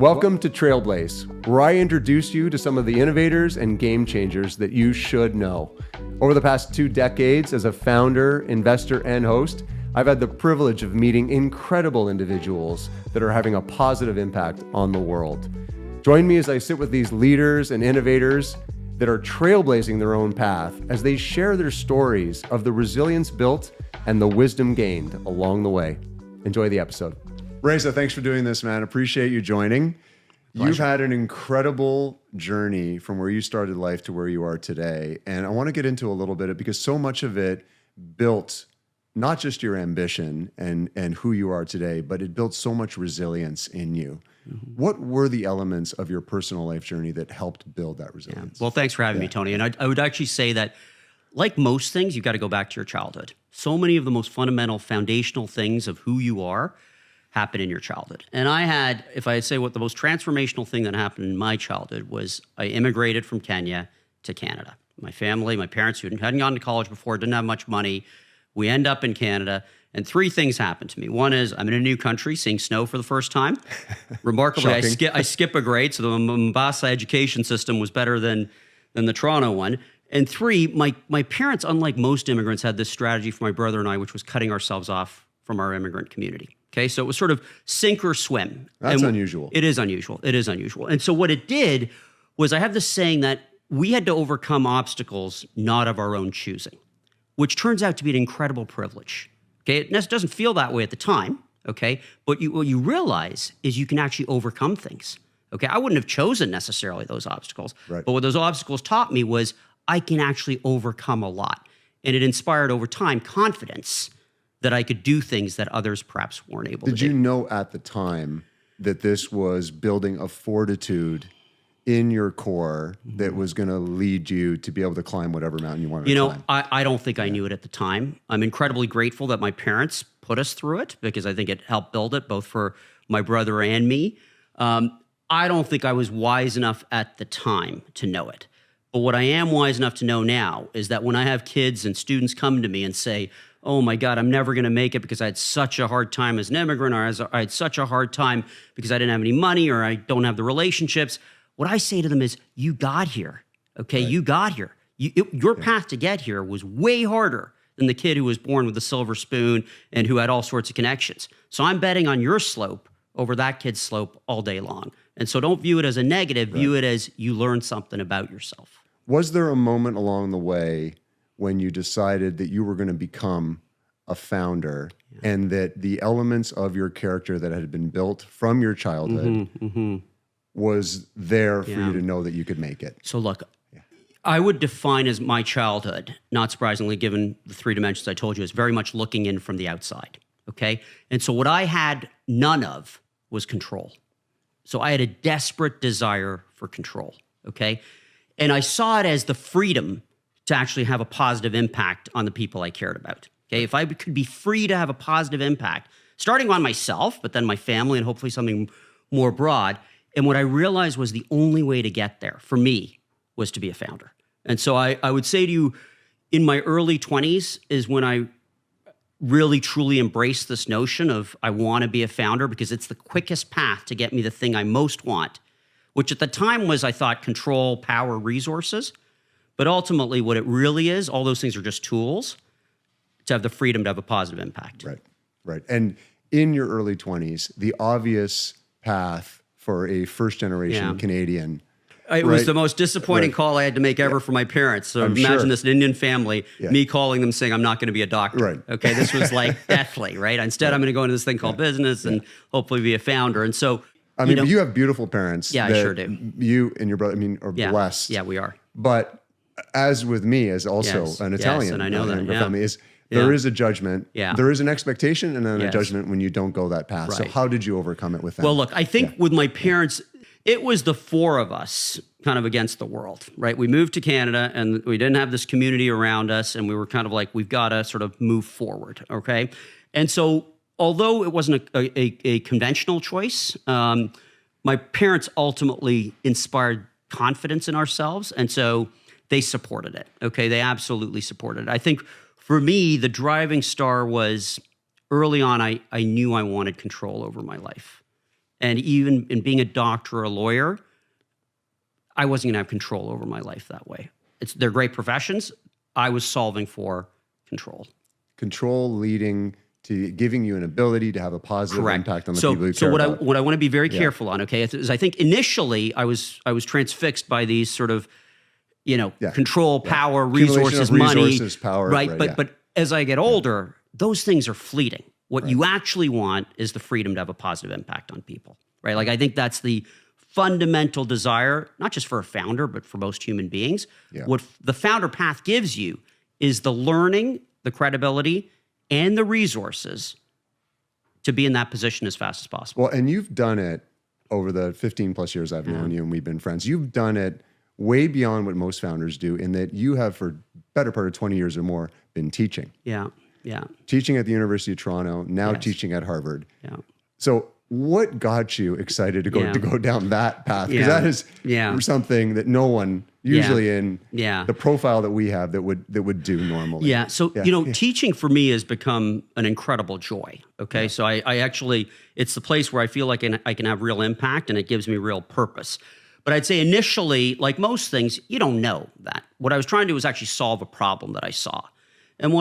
Welcome to Trailblaze, where I introduce you to some of the innovators and game changers that you should know. Over the past 2 decades as a founder, investor, and host, I've had the privilege of meeting incredible individuals that are having a positive impact on the world. Join me as I sit with these leaders and innovators that are trailblazing their own path as they share their stories of the resilience built and the wisdom gained along the way. Enjoy the episode. Reza, thanks for doing this, man. Appreciate you joining. Pleasure. You've had an incredible journey from where you started life to where you are today. And I want to get into a little bit of it because so much of it built not just your ambition and who you are today, but it built so much resilience in you. Mm-hmm. What were the elements of your personal life journey that helped build that resilience? Yeah. Well, thanks for having me, Tony. And I would actually say that, like most things, you've got to go back to your childhood. So many of the most fundamental, foundational things of who you are happen in your childhood. And I had, if I say what the most transformational thing that happened in my childhood was, I immigrated from Kenya to Canada. My family, my parents who hadn't gone to college before, didn't have much money. We end up in Canada, and 3 things happened to me. One is I'm in a new country, seeing snow for the first time. Remarkably, I skip a grade, so the Mombasa education system was better than the Toronto one. And 3, my parents, unlike most immigrants, had this strategy for my brother and I, which was cutting ourselves off from our immigrant community. Okay, so it was sort of sink or swim. That's unusual. It is unusual. It is unusual. And so what it did was, I have this saying that we had to overcome obstacles not of our own choosing, which turns out to be an incredible privilege. Okay, it doesn't feel that way at the time. Okay, but what you realize is you can actually overcome things. Okay, I wouldn't have chosen necessarily those obstacles, right. But what those obstacles taught me was I can actually overcome a lot, and it inspired over time confidence that I could do things that others perhaps weren't able to do. Did you know at the time that this was building a fortitude in your core that was going to lead you to be able to climb whatever mountain you wanted to climb? I don't think I knew it at the time. I'm incredibly grateful that my parents put us through it because I think it helped build it, both for my brother and me. I don't think I was wise enough at the time to know it. But what I am wise enough to know now is that when I have kids and students come to me and say, oh my God, I'm never going to make it because I had such a hard time as an immigrant, or I had such a hard time because I didn't have any money, or I don't have the relationships. What I say to them is, you got here, okay? Right. You got here. Your path to get here was way harder than the kid who was born with a silver spoon and who had all sorts of connections. So I'm betting on your slope over that kid's slope all day long. And so don't view it as a negative, view it as you learned something about yourself. Was there a moment along the way when you decided that you were going to become a founder and that the elements of your character that had been built from your childhood was there for you to know that you could make it? So look, I would define as my childhood, not surprisingly, given the 3 dimensions I told you, is very much looking in from the outside, okay? And so what I had none of was control. So I had a desperate desire for control, okay? And I saw it as the freedom to actually have a positive impact on the people I cared about. Okay, if I could be free to have a positive impact, starting on myself, but then my family and hopefully something more broad. And what I realized was the only way to get there for me was to be a founder. And so I would say to you, in my early 20s is when I really truly embraced this notion of I want to be a founder because it's the quickest path to get me the thing I most want, which at the time was, I thought, control, power, resources. But ultimately, what it really is, all those things are just tools to have the freedom to have a positive impact. Right. And in your early 20s, the obvious path for a first-generation Canadian. It was the most disappointing call I had to make ever for my parents. So imagine this, an Indian family, me calling them saying, I'm not going to be a doctor. Right. Okay, this was like deathly, right? Instead, I'm going to go into this thing called business and hopefully be a founder. And so, I mean, you have beautiful parents. Yeah, I sure do. You and your brother, are blessed. Yeah, we are. But as with me, as also an Italian, and I know that, family, there is a judgment. Yeah. There is an expectation and then a judgment when you don't go that path. Right. So how did you overcome it with them? Well, look, I think with my parents, it was the 4 of us kind of against the world, right? We moved to Canada and we didn't have this community around us, and we were kind of like, we've got to sort of move forward, okay? And so although it wasn't a conventional choice, my parents ultimately inspired confidence in ourselves, and so they supported it, okay? They absolutely supported it. I think for me, the driving star was early on, I knew I wanted control over my life. And even in being a doctor or a lawyer, I wasn't going to have control over my life that way. They're great professions. I was solving for control. Control leading to giving you an ability to have a positive impact on the people you care about. So what I want to be very careful on, okay, is I think initially I was transfixed by these sort of, control, power, resources, money, power, right? But as I get older, those things are fleeting. What you actually want is the freedom to have a positive impact on people, right? Like I think that's the fundamental desire, not just for a founder, but for most human beings. Yeah. What the founder path gives you is the learning, the credibility, and the resources to be in that position as fast as possible. Well, and you've done it over the 15 plus years I've known you and we've been friends. You've done it way beyond what most founders do in that you have for better part of 20 years or more been teaching. Yeah. Teaching at the University of Toronto, now teaching at Harvard. Yeah. So what got you excited to go down that path? Because that is something that no one usually in the profile that we have that would do normally. Yeah. So teaching for me has become an incredible joy. Okay. So I actually, it's the place where I feel like I can have real impact and it gives me real purpose. But I'd say initially, like most things, you don't know that. What I was trying to do was actually solve a problem that I saw. And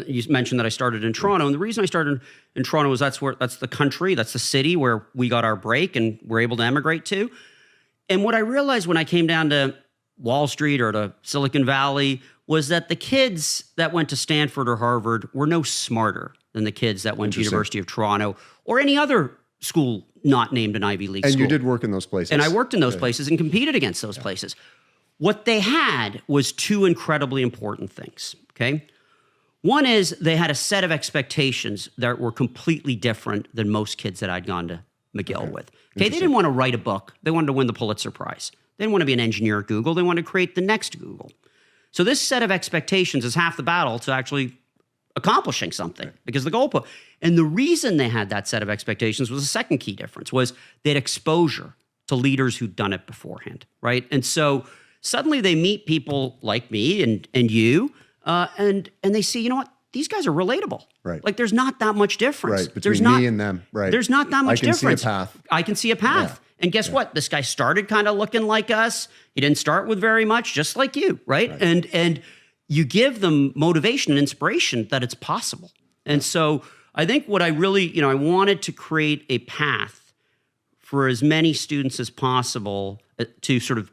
you mentioned that I started in Toronto, and the reason I started in Toronto is that's the country, that's the city where we got our break and were able to emigrate to. And what I realized when I came down to Wall Street or to Silicon Valley was that the kids that went to Stanford or Harvard were no smarter than the kids that went to University of Toronto or any other school not named an Ivy League school. And you did work in those places. And I worked in those places and competed against those places. What they had was two incredibly important things, okay? One is they had a set of expectations that were completely different than most kids that I'd gone to McGill with. Okay, they didn't want to write a book. They wanted to win the Pulitzer Prize. They didn't want to be an engineer at Google. They wanted to create the next Google. So this set of expectations is half the battle to actually accomplishing something because the goalpost. And the reason they had that set of expectations was the second key difference was they had exposure to leaders who'd done it beforehand, right? And so suddenly they meet people like me and you, and they see, you know what? These guys are relatable. Right. Like there's not that much difference. Right. Between me and them. Right. There's not that much difference. I can see a path. I can see a path. Yeah. And guess what? This guy started kind of looking like us. He didn't start with very much, just like you, right? And you give them motivation and inspiration that it's possible. And so I think what I really, I wanted to create a path for as many students as possible to sort of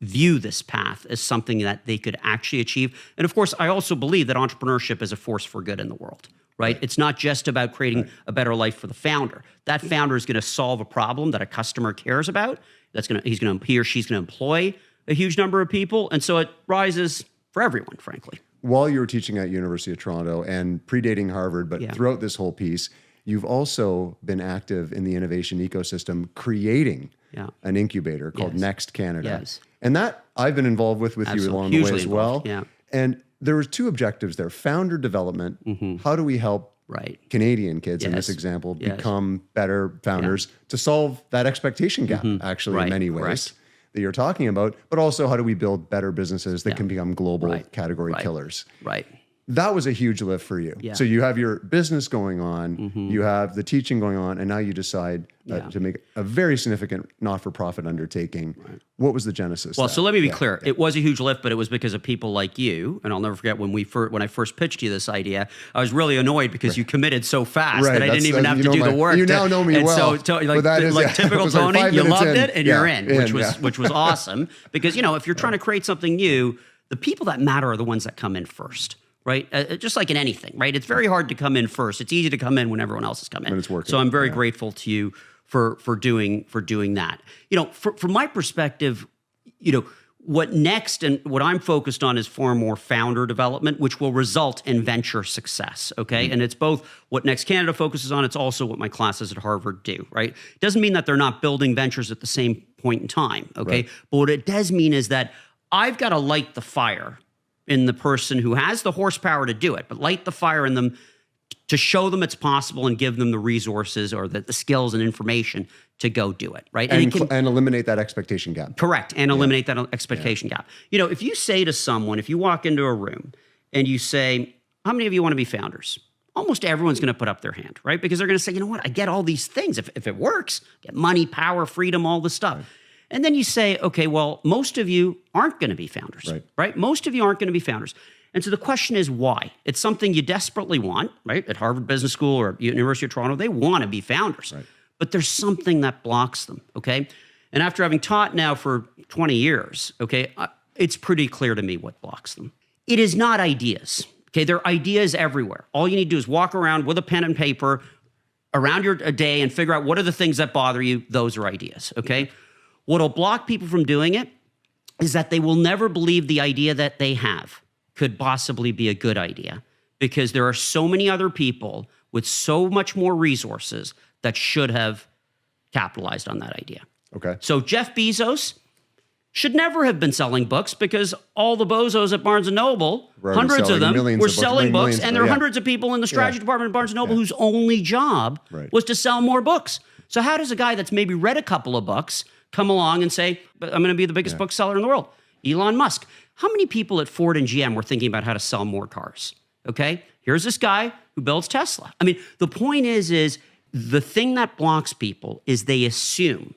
view this path as something that they could actually achieve. And of course, I also believe that entrepreneurship is a force for good in the world, right? It's not just about creating a better life for the founder. That founder is going to solve a problem that a customer cares about. He or she's going to employ a huge number of people. And so it rises for everyone, frankly. While you were teaching at University of Toronto and predating Harvard, but throughout this whole piece, you've also been active in the innovation ecosystem, creating an incubator called Next Canada. Yes. And that I've been involved with you along the way as well. Yeah. And there was two objectives there: founder development. How do we help Canadian kids in this example become better founders to solve that expectation gap, actually, in many ways that you're talking about, but also how do we build better businesses that can become global category killers? Right. That was a huge lift for you. Yeah. So you have your business going on, you have the teaching going on, and now you decide to make a very significant not-for-profit undertaking. Right. What was the genesis? Well, so let me be clear. It was a huge lift, but it was because of people like you. And I'll never forget when I first pitched you this idea, I was really annoyed because you committed so fast that I didn't even have to do the work. You now know me well. So like typical Tony, you loved it and you're in, which was awesome. Because, if you're trying to create something new, the people that matter are the ones that come in first. Right? Just like in anything, right? It's very hard to come in first. It's easy to come in when everyone else has come in. When it's working. So I'm very grateful to you for doing that. From my perspective, what next and what I'm focused on is far more founder development, which will result in venture success. Okay. And it's both what Next Canada focuses on. It's also what my classes at Harvard do, right? It doesn't mean that they're not building ventures at the same point in time. Okay. Right. But what it does mean is that I've got to light the fire in the person who has the horsepower to do it, but light the fire in them to show them it's possible and give them the resources or the skills and information to go do it, right? And eliminate that expectation gap. Correct, and eliminate that expectation gap. If you say to someone, if you walk into a room and you say, how many of you want to be founders? almost everyone's going to put up their hand, right? Because they're going to say, you know what, I get all these things. If it works, get money, power, freedom, all this stuff. Right. And then you say, okay, well, most of you aren't going to be founders, right? Most of you aren't going to be founders. And so the question is why? It's something you desperately want, right? At Harvard Business School or University of Toronto, they want to be founders. Right. But there's something that blocks them, okay? And after having taught now for 20 years, okay, it's pretty clear to me what blocks them. It is not ideas, okay? There are ideas everywhere. All you need to do is walk around with a pen and paper around your day and figure out what are the things that bother you. Those are ideas, okay? What'll block people from doing it is that they will never believe the idea that they have could possibly be a good idea because there are so many other people with so much more resources that should have capitalized on that idea. Okay. So Jeff Bezos should never have been selling books because all the bozos at Barnes & Noble, hundreds of them, were selling books, and there are hundreds of people in the strategy department at Barnes & Noble whose only job was to sell more books. So how does a guy that's maybe read a couple of books come along and say, I'm going to be the biggest bookseller in the world? Elon Musk. How many people at Ford and GM were thinking about how to sell more cars? Okay, here's this guy who builds Tesla. I mean, the point is the thing that blocks people is they assume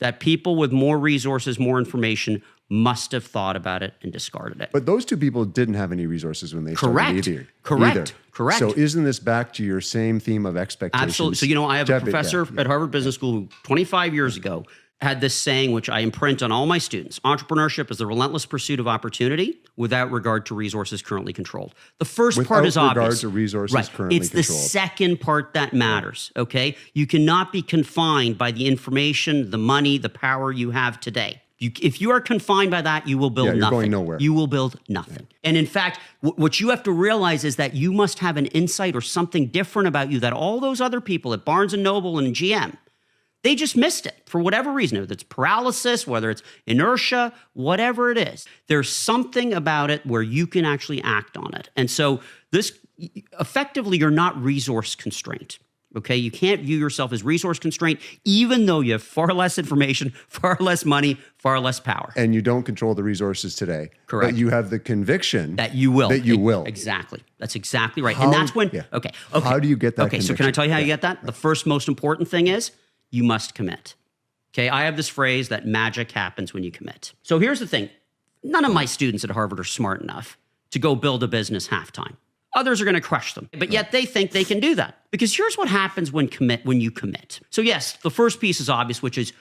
that people with more resources, more information must have thought about it and discarded it. But those two people didn't have any resources when they started either. Correct. So isn't this back to your same theme of expectations? Absolutely. So, I have a professor at Harvard Business School who 25 years ago had this saying, which I imprint on all my students: entrepreneurship is the relentless pursuit of opportunity without regard to resources currently controlled. The first part is obvious. Without regard to resources currently controlled. It's the second part that matters, okay? You cannot be confined by the information, the money, the power you have today. If you are confined by that, you will build nothing. You're going nowhere. You will build nothing. Yeah. And in fact, what you have to realize is that you must have an insight or something different about you that all those other people at Barnes & Noble and GM, they just missed it for whatever reason, whether it's paralysis, whether it's inertia, whatever it is. There's something about it where you can actually act on it. And so effectively, you're not resource constrained, okay? You can't view yourself as resource constrained, even though you have far less information, far less money, far less power. And you don't control the resources today. Correct. But you have the conviction that you will. That you will. Exactly. That's exactly right. And that's when, okay. How do you get that conviction? So can I tell you how you get that? Right. The first most important thing is, you must commit. Okay, I have this phrase that magic happens when you commit. So here's the thing. None of my students at Harvard are smart enough to go build a business half-time. Others are going to crush them, but yet they think they can do that. Because here's what happens when you commit. So yes, the first piece is obvious, which is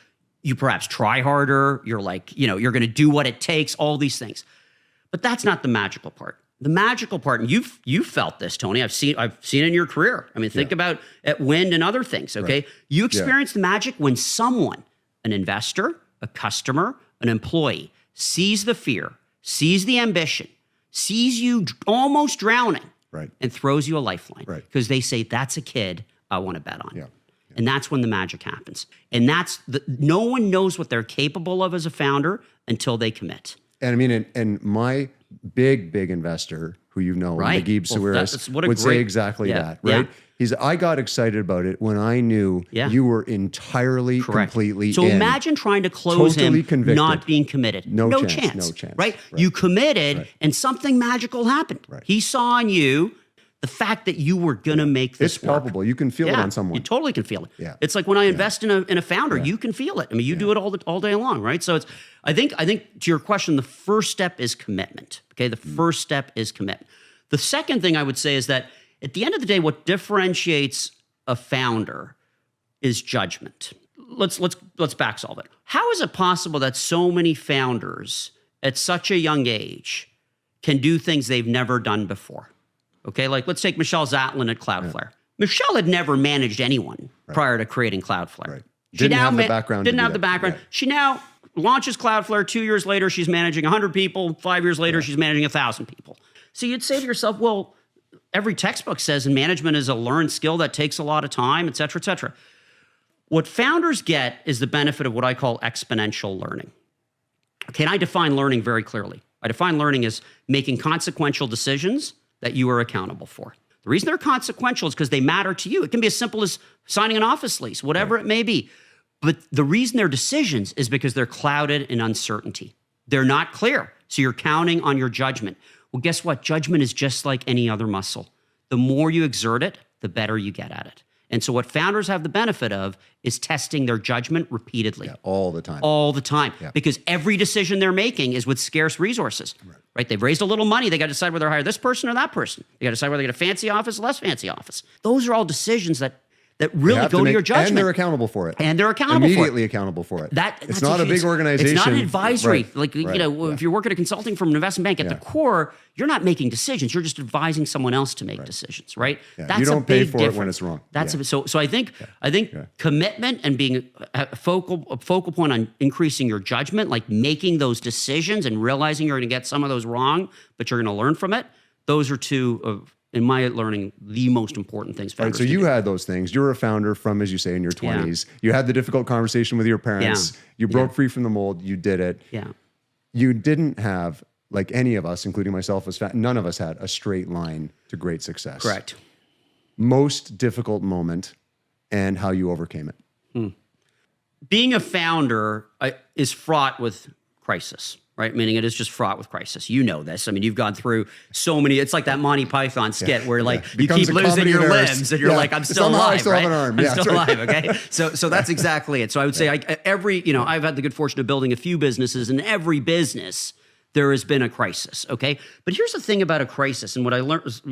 you perhaps try harder. You're you're going to do what it takes, all these things. But that's not the magical part. The magical part, and you've felt this, Tony. I've seen it in your career. I mean, think about at Wind and other things, okay? Right. You experience the magic when someone, an investor, a customer, an employee, sees the fear, sees the ambition, sees you almost drowning, and throws you a lifeline. Because they say, that's a kid I want to bet on. Yeah. And that's when the magic happens. And no one knows what they're capable of as a founder until they commit. And I mean, and my big investor who Naguib Sawiris, would say exactly that, right? Yeah. I got excited about it when I knew you were entirely, completely So imagine trying to close him convicted. Not being committed. No chance. Right? You committed and something magical happened. Right. He saw in you the fact that you were going to make this work. It's palpable. You can feel it on someone. You totally can feel it. Yeah. It's like when I invest in a founder, you can feel it. I mean, you do it all day long, right? So I think to your question, the first step is commitment. Okay, the first step is commitment. The second thing I would say is that at the end of the day, what differentiates a founder is judgment. Let's back solve it. How is it possible that so many founders at such a young age can do things they've never done before? Okay, like let's take Michelle Zatlyn at Cloudflare. Yeah. Michelle had never managed anyone prior to creating Cloudflare. Right. Didn't have the background. Right. She now launches Cloudflare. 2 years later, she's managing 100 people. 5 years later, she's managing 1,000 people. So you'd say to yourself, well, every textbook says management is a learned skill that takes a lot of time, et cetera, et cetera. What founders get is the benefit of what I call exponential learning. Okay, and I define learning very clearly. I define learning as making consequential decisions that you are accountable for. The reason they're consequential is because they matter to you. It can be as simple as signing an office lease, whatever it may be. But the reason they're decisions is because they're clouded in uncertainty. They're not clear. So you're counting on your judgment. Well, guess what? Judgment is just like any other muscle. the more you exert it, the better you get at it. And so what founders have the benefit of is testing their judgment repeatedly. Yeah, all the time. All the time. Yeah. Because every decision they're making is with scarce resources, right? They've raised a little money. They got to decide whether to hire this person or that person. They got to decide whether they get a fancy office, less fancy office. Those are all decisions that really go to your judgment. And they're accountable for it. Immediately accountable for it. It's not a big organization. It's not an advisory. Right. Like, if you're working at a consulting firm, an investment bank, at the core, you're not making decisions. You're just advising someone else to make decisions, right? Yeah. That's you don't a big pay for difference. it when it's wrong. So I think commitment and being a focal point on increasing your judgment, like making those decisions and realizing you're going to get some of those wrong, but you're going to learn from it. Those are two of, in my learning, the most important things. Right, so you had those things. You're a founder from, as you say, in your 20s. You had the difficult conversation with your parents. You broke free from the mold. You did it. Yeah. You didn't have, like any of us, including myself, none of us had a straight line to great success. Correct. Most difficult moment and how you overcame it. Being a founder is fraught with crisis. Right? Meaning it is just fraught with crisis. You know this. I mean, you've gone through so many, it's like that Monty Python skit where like you keep losing your limbs and you're like, I'm still alive, I still have an arm. I'm still alive, okay? So that's exactly it. So I would say I've had the good fortune of building a few businesses, and every business there has been a crisis, okay? But here's the thing about a crisis, and what I learned was,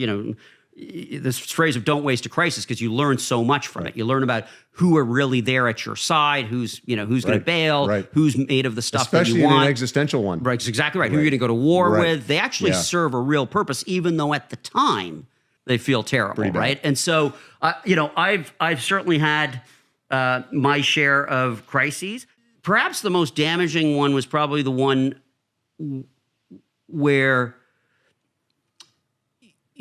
this phrase of don't waste a crisis, because you learn so much from it. You learn about who are really there at your side, who's going to bail, who's made of the stuff especially that you want. Especially in an existential one. Right, exactly right. Who you're going to go to war with. They actually serve a real purpose, even though at the time they feel terrible, right? And so, I've certainly had my share of crises. Perhaps the most damaging one was probably the one where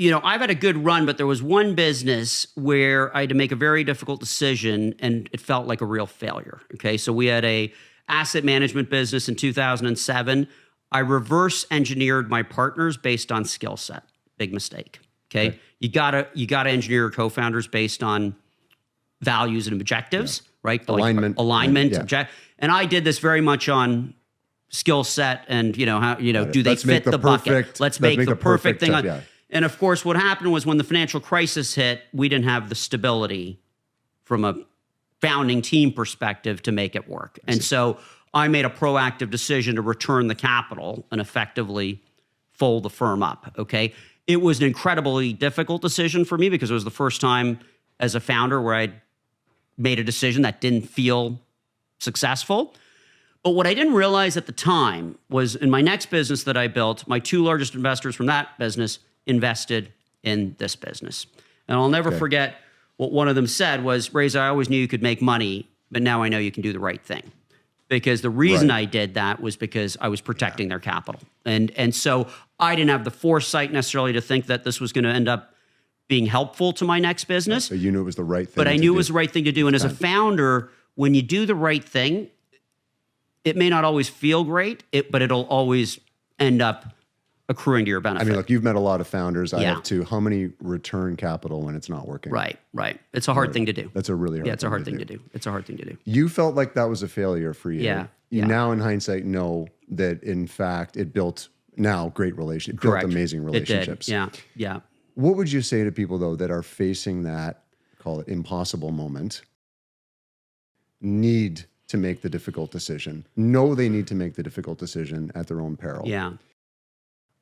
I've had a good run, but there was one business where I had to make a very difficult decision, and it felt like a real failure. Okay, so we had a asset management business in 2007. I reverse engineered my partners based on skill set. Big mistake. Okay, you gotta engineer your co-founders based on values and objectives, right? Alignment, and I did this very much on skill set and do they fit the bucket? Let's make the perfect thing. And of course, what happened was when the financial crisis hit, we didn't have the stability from a founding team perspective to make it work. And so I made a proactive decision to return the capital and effectively fold the firm up, okay? It was an incredibly difficult decision for me because it was the first time as a founder where I'd made a decision that didn't feel successful. But what I didn't realize at the time was in my next business that I built, my two largest investors from that business invested in this business. And I'll never forget what one of them said was, Reza, I always knew you could make money, but now I know you can do the right thing. Because the reason I did that was because I was protecting their capital. And so I didn't have the foresight necessarily to think that this was going to end up being helpful to my next business. So you knew it was the right thing. But I knew it was the right thing to do. And as a founder, when you do the right thing, it may not always feel great, but it'll always end up accruing to your benefit. I mean, look, you've met a lot of founders. I have too. How many return capital when it's not working? Right. It's a hard thing to do. That's a really hard thing to do. Yeah, it's a hard thing to do. It's a hard thing to do. You felt like that was a failure for you. Yeah. You now, in hindsight, know that, in fact, it built great relationships. Built amazing relationships. It did. Yeah. What would you say to people, though, that are facing that, call it impossible moment, need to make the difficult decision, know they need to make the difficult decision at their own peril? Yeah.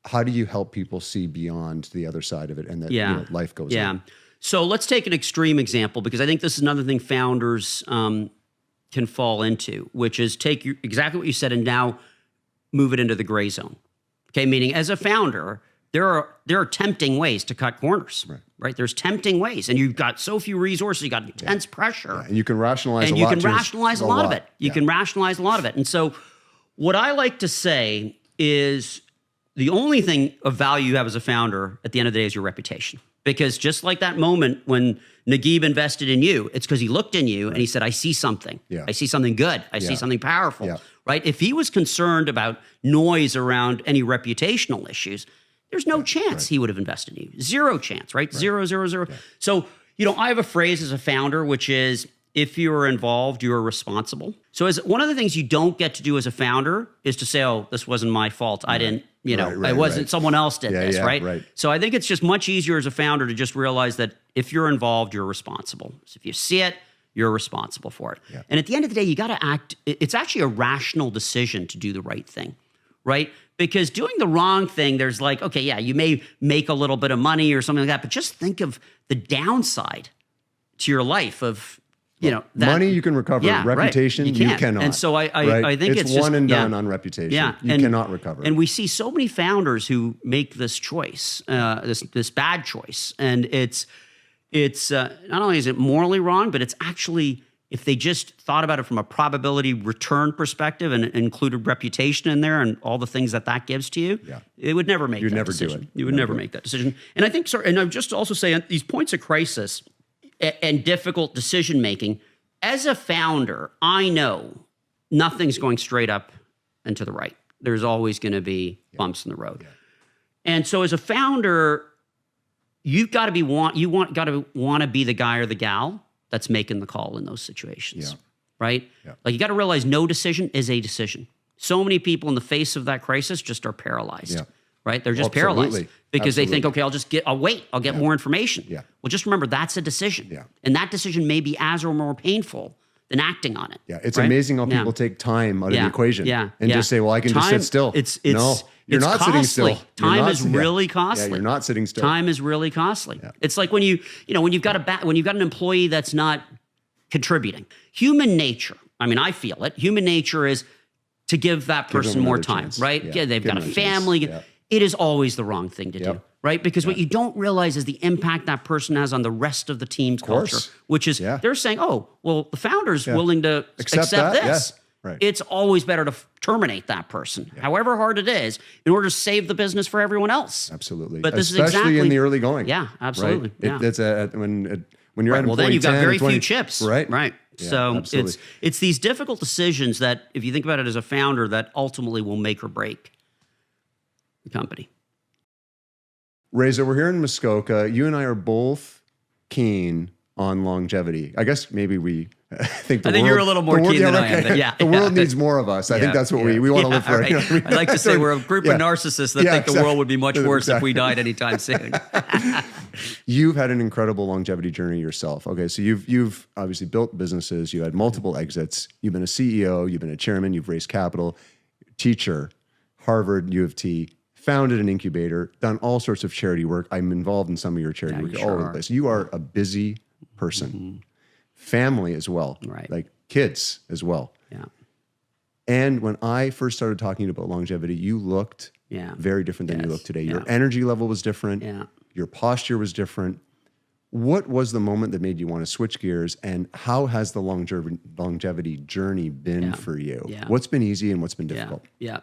How do you help people see beyond the other side of it and that life goes on? So let's take an extreme example, because I think this is another thing founders can fall into, which is take exactly what you said and now move it into the gray zone. Okay, meaning as a founder, there are tempting ways to cut corners. Right? There's tempting ways, and you've got so few resources, you got intense pressure. And you can rationalize a lot of it. You can rationalize a lot of it. And so what I like to say is the only thing of value you have as a founder at the end of the day is your reputation. Because just like that moment when Naguib invested in you, it's because he looked in you and he said, I see something. I see something good. I see something powerful. Right? If he was concerned about noise around any reputational issues, there's no chance he would have invested in you. Zero chance, right? 0, 0, 0. So, I have a phrase as a founder, which is if you're involved, you're responsible. So as one of the things you don't get to do as a founder is to say, oh, this wasn't my fault. I didn't, I wasn't, someone else did this, right? So I think it's just much easier as a founder to just realize that if you're involved, you're responsible. So if you see it, you're responsible for it. Yeah. And at the end of the day, you got to act. It's actually a rational decision to do the right thing, right? Because doing the wrong thing, there's like, okay, yeah, you may make a little bit of money or something like that, but just think of the downside to your life of, that money you can recover, reputation you cannot. And so I think it's one just, and done on reputation. Yeah. You cannot recover. And we see so many founders who make this choice, this bad choice, and it's not only is it morally wrong, but it's actually, if they just thought about it from a probability return perspective and included reputation in there and all the things that gives to you, it would never make that decision. You would never make that decision. And I think, and I'm just also saying these points of crisis and difficult decision making, as a founder, I know nothing's going straight up and to the right. There's always going to be bumps in the road. Yeah. And so as a founder, you've got to want to be the guy or the gal that's making the call in those situations, right? Yeah. Like you got to realize no decision is a decision. So many people in the face of that crisis just are paralyzed, right? They're just paralyzed because they think, okay, I'll wait, I'll get more information. Yeah. Well, just remember that's a decision. Yeah. And that decision may be as or more painful than acting on it. Yeah. It's amazing how people take time out of the equation and just say, well, I can just sit still. No. You're not costly. Sitting still. Time is really costly. Yeah, you're not sitting still. Time is really costly. Yeah. It's like when you've got an employee that's not contributing. Human nature. I mean, I feel it. Human nature is to give that person more time, chance. Right? Yeah, they've got a family. Yeah. It is always the wrong thing to do, right? Because what you don't realize is the impact that person has on the rest of the team's culture, which is they're saying, oh, well, the founder's willing to accept this. Yes. Right. It's always better to terminate that person, however hard it is, in order to save the business for everyone else. Absolutely. But this especially is exactly in the early going. Yeah, absolutely. Right? Yeah. When you're at well, then you've got very few chips. Right. Right. Yeah, so it's these difficult decisions that, if you think about it as a founder, that ultimately will make or break the company. Reza, we're here in Muskoka. You and I are both keen on longevity. I guess maybe I think you're a little more keen than I am. But the world needs more of us. I think that's what we want to live for. Right. I'd like to say we're a group of narcissists that think the world would be much worse if we died anytime soon. You've had an incredible longevity journey yourself. Okay, so you've obviously built businesses. You had multiple exits. You've been a CEO. You've been a chairman. You've raised capital. Teacher, Harvard, U of T. Founded an incubator. Done all sorts of charity work. I'm involved in some of your charity work all over the place. You are a busy person. Mm-hmm. Family as well, right? Like kids as well. Yeah. And when I first started talking about longevity, you looked very different than you look today. Your energy level was different. Yeah. Your posture was different. What was the moment that made you want to switch gears, and how has the longevity journey been for you? Yeah. What's been easy and what's been difficult? Yeah.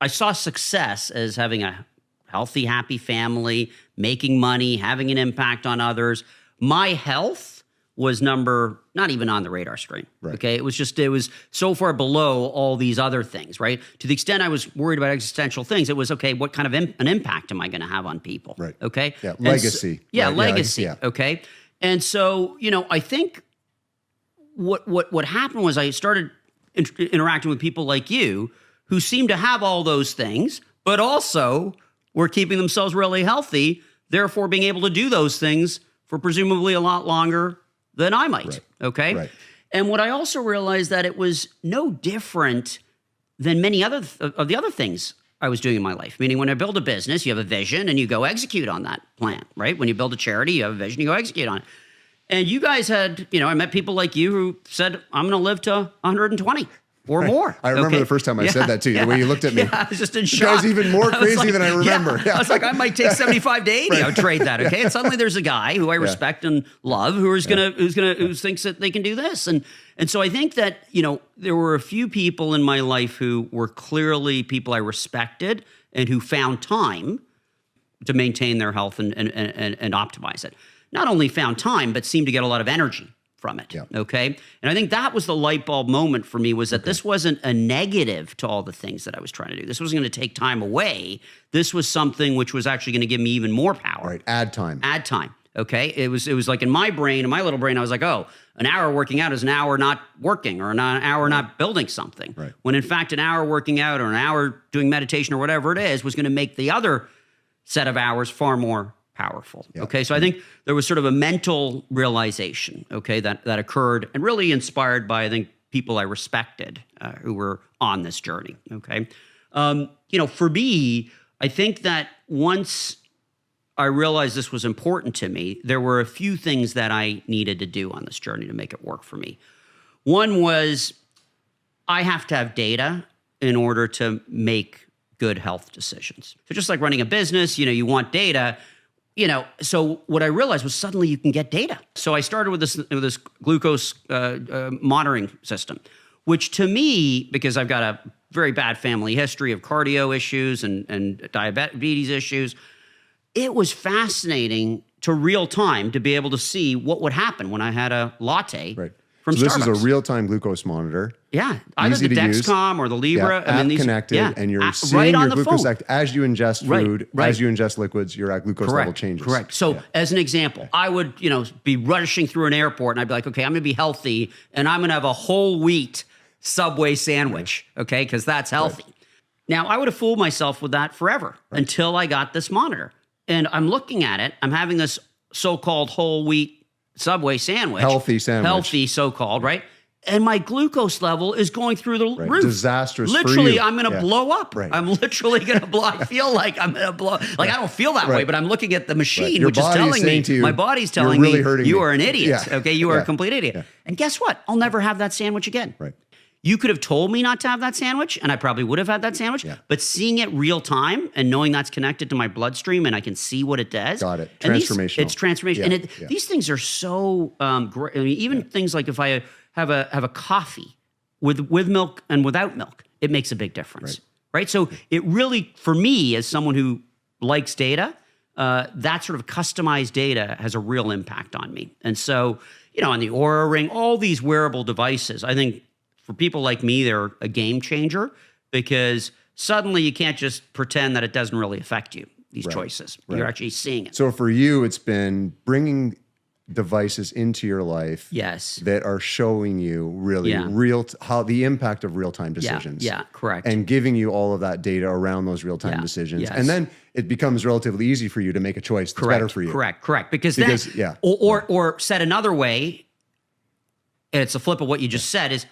I saw success as having a healthy, happy family, making money, having an impact on others. My health was not even on the radar screen. Right. Okay. It was so far below all these other things, right? To the extent I was worried about existential things, it was, okay, what kind of an impact am I going to have on people? Right. Okay. Yeah. Legacy. Legacy. Yeah. Okay. And so, I think what happened was I started interacting with people like you who seem to have all those things, but also were keeping themselves really healthy, therefore being able to do those things for presumably a lot longer than I might, okay? Right. And what I also realized that it was no different than many of the other things I was doing in my life. Meaning when I build a business, you have a vision and you go execute on that plan, right? When you build a charity, you have a vision, you go execute on it. And you guys had, I met people like you who said, I'm going to live to 120 or more. I remember the first time I said that to you, the way you looked at me. I was just in shock. You guys even more crazy than I remember. I was like, I might take 75 to 80. I would trade that, okay? And suddenly there's a guy who I respect and love who thinks that they can do this. And so I think that, there were a few people in my life who were clearly people I respected and who found time to maintain their health and optimize it. Not only found time, but seemed to get a lot of energy from it, okay? And I think that was the light bulb moment for me, was that this wasn't a negative to all the things that I was trying to do. This wasn't going to take time away. This was something which was actually going to give me even more power. Right, add time. Okay. It was like in my brain, in my little brain, I was like, oh, an hour working out is an hour not working or an hour not building something. Right. When in fact, an hour working out or an hour doing meditation or whatever it is was going to make the other set of hours far more powerful. Yeah. Okay. So I think there was sort of a mental realization, okay, that occurred and really inspired by, I think, people I respected who were on this journey. Okay. For me, I think that once I realized this was important to me, there were a few things that I needed to do on this journey to make it work for me. One was I have to have data in order to make good health decisions. So just like running a business, you want data, so what I realized was suddenly you can get data. So I started with this glucose monitoring system, which to me, because I've got a very bad family history of cardio issues and diabetes issues, it was fascinating to real time to be able to see what would happen when I had a latte from Starbucks. So this is a real-time glucose monitor. Yeah, either the Dexcom or the Libra. App connected, and you're seeing right your glucose as you ingest food, right. as you ingest liquids, your glucose level changes. Correct. So as an example, I would be rushing through an airport and I'd be like, okay, I'm going to be healthy and I'm going to have a whole wheat Subway sandwich, okay, because that's healthy. Right. Now, I would have fooled myself with that forever until I got this monitor. And I'm looking at it. I'm having this so-called whole wheat Subway sandwich. Healthy sandwich. Healthy, so-called, right? And my glucose level is going through the roof. Disastrous literally, for you. I'm going to blow up. Right. I'm literally going to blow. I feel like I'm going to blow. Like, I don't feel that way, but I'm looking at the machine, which is telling me, my body's telling me, you are an idiot. Okay, you are a complete idiot. Yeah. And guess what? I'll never have that sandwich again. Right. You could have told me not to have that sandwich, and I probably would have had that sandwich. Yeah. But seeing it real time and knowing that's connected to my bloodstream and I can see what it does. Got it. Transformational. It's transformational. Yeah. And these things are so great. I mean, even things like if I have a coffee with milk and without milk, it makes a big difference. Right? So it really, for me, as someone who likes data, that sort of customized data has a real impact on me. And so, on the Oura Ring, all these wearable devices, I think, for people like me, they're a game changer because suddenly you can't just pretend that it doesn't really affect you, these choices. You're actually seeing it. So for you, it's been bringing devices into your life that are showing you really how the impact of real-time decisions. Yeah, correct. And giving you all of that data around those real-time decisions. Yes. And then it becomes relatively easy for you to make a choice that's better for you. Correct. Because then, or said another way, and it's a flip of what you just said, is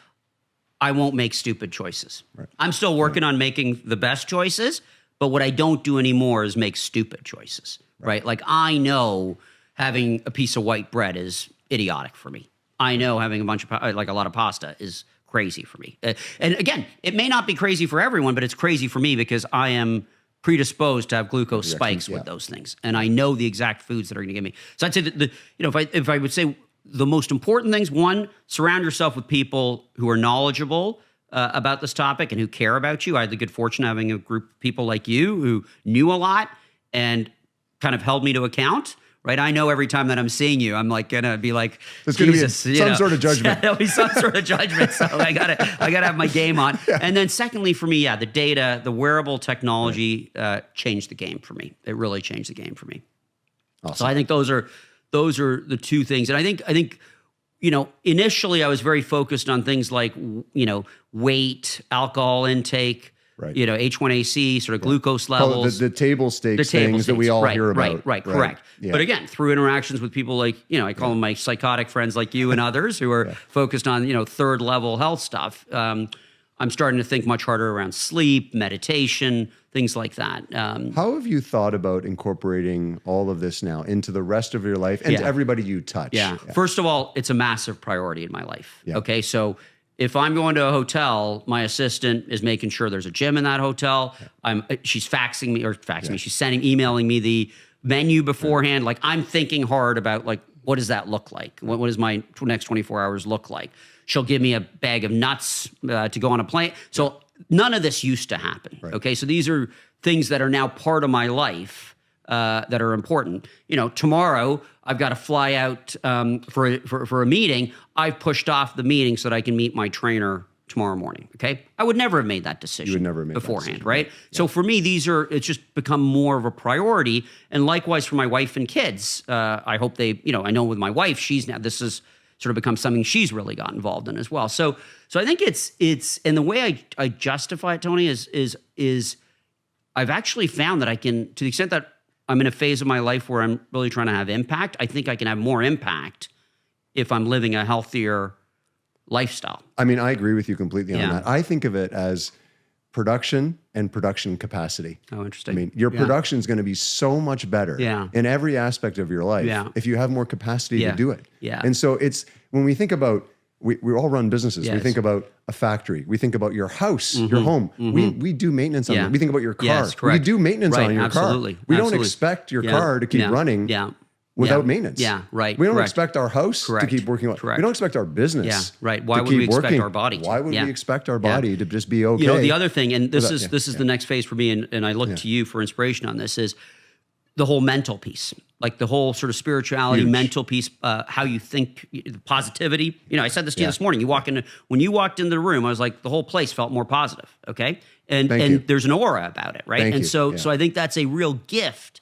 I won't make stupid choices. Right. I'm still working on making the best choices, but what I don't do anymore is make stupid choices, right? Like I know having a piece of white bread is idiotic for me. I know having a lot of pasta is crazy for me. And again, it may not be crazy for everyone, but it's crazy for me because I am predisposed to have glucose spikes with those things. And I know the exact foods that are going to give me. So I'd say that if I would say the most important things, one, surround yourself with people who are knowledgeable about this topic and who care about you. I had the good fortune of having a group of people like you who knew a lot and kind of held me to account. Right, I know every time that I'm seeing you, I'm like gonna be like, there's gonna be some sort of judgment. There'll be some sort of judgment. So I gotta have my game on. And then secondly, for me, the data, the wearable technology changed the game for me. It really changed the game for me. Awesome. So I think those are the two things. And I think initially I was very focused on things like weight, alcohol intake. Right. H1AC, sort of glucose levels. The table stakes things that we all hear about. Right, correct. Yeah. But again, through interactions with people like, I call them my psychotic friends like you and others who are focused on, third level health stuff. I'm starting to think much harder around sleep, meditation, things like that. How have you thought about incorporating all of this now into the rest of your life and to everybody you touch? Yeah. First of all, it's a massive priority in my life. Yeah. Okay, so if I'm going to a hotel, my assistant is making sure there's a gym in that hotel. She's faxing me, she's emailing me the menu beforehand. Like I'm thinking hard about like, what does that look like? What does my next 24 hours look like? She'll give me a bag of nuts to go on a plane. So none of this used to happen. Right. Okay, so these are things that are now part of my life that are important. Tomorrow I've got to fly out for a meeting. I've pushed off the meeting so that I can meet my trainer tomorrow morning. Okay. I would never have made that decision You would never have made that beforehand, decision, right? yeah. So for me, it's just become more of a priority. And likewise for my wife and kids, I hope I know with my wife, this has sort of become something she's really got involved in as well. So I think it's, and the way I justify it, Tony, is I've actually found that I can, to the extent that I'm in a phase of my life where I'm really trying to have impact, I think I can have more impact if I'm living a healthier lifestyle. I mean, I agree with you completely on that. I think of it as production and production capacity. Oh, interesting. I mean, your production is going to be so much better in every aspect of your life if you have more capacity to do it. Yeah. And so it's, when we think about, we all run businesses. We think about a factory. We think about your house, your home. We do maintenance on it. We think about your car. Yes, correct. We do maintenance on your Absolutely. car. We don't expect your car to keep running without maintenance. Yeah, right. We don't expect our house to keep working. We don't expect our business Why to would keep we expect working. our body to? Why would we expect our body to just be okay? The other thing, and this is the next phase for me, and I look to you for inspiration on this, is the whole mental piece, like the whole sort of spirituality, mental piece, how you think, positivity. I said this to you this morning. When you walked into the room, I was like, the whole place felt more positive. Okay. And there's an aura about it. Right. So I think that's a real gift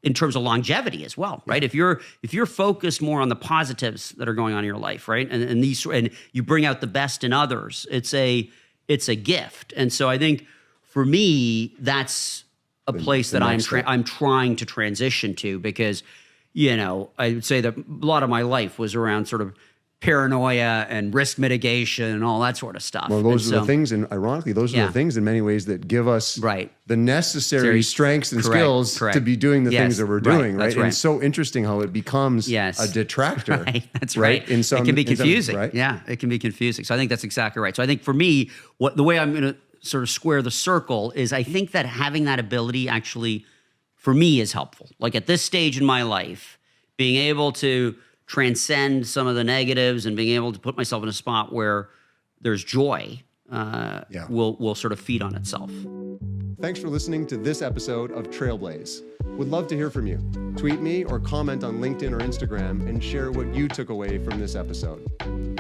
in terms of longevity as well. Right. If you're focused more on the positives that are going on in your life, right. And you bring out the best in others, it's a gift. And so I think for me, that's a place that I'm trying to transition to, because, I would say that a lot of my life was around sort of paranoia and risk mitigation and all that sort of stuff. Well, those are the things, and ironically, those are the things in many ways that give us the necessary strengths and skills to be doing the things that we're doing, right? And it's so interesting how it becomes a detractor. That's right. In some, it can be confusing. Right? Yeah, it can be confusing. So I think that's exactly right. So I think for me, the way I'm going to sort of square the circle is I think that having that ability actually, for me, is helpful. Like at this stage in my life, being able to transcend some of the negatives and being able to put myself in a spot where there's joy will sort of feed on itself. Thanks for listening to this episode of Trailblaze. Would love to hear from you. Tweet me or comment on LinkedIn or Instagram and share what you took away from this episode.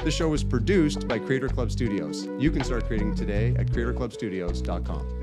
The show was produced by Creator Club Studios. You can start creating today at creatorclubstudios.com.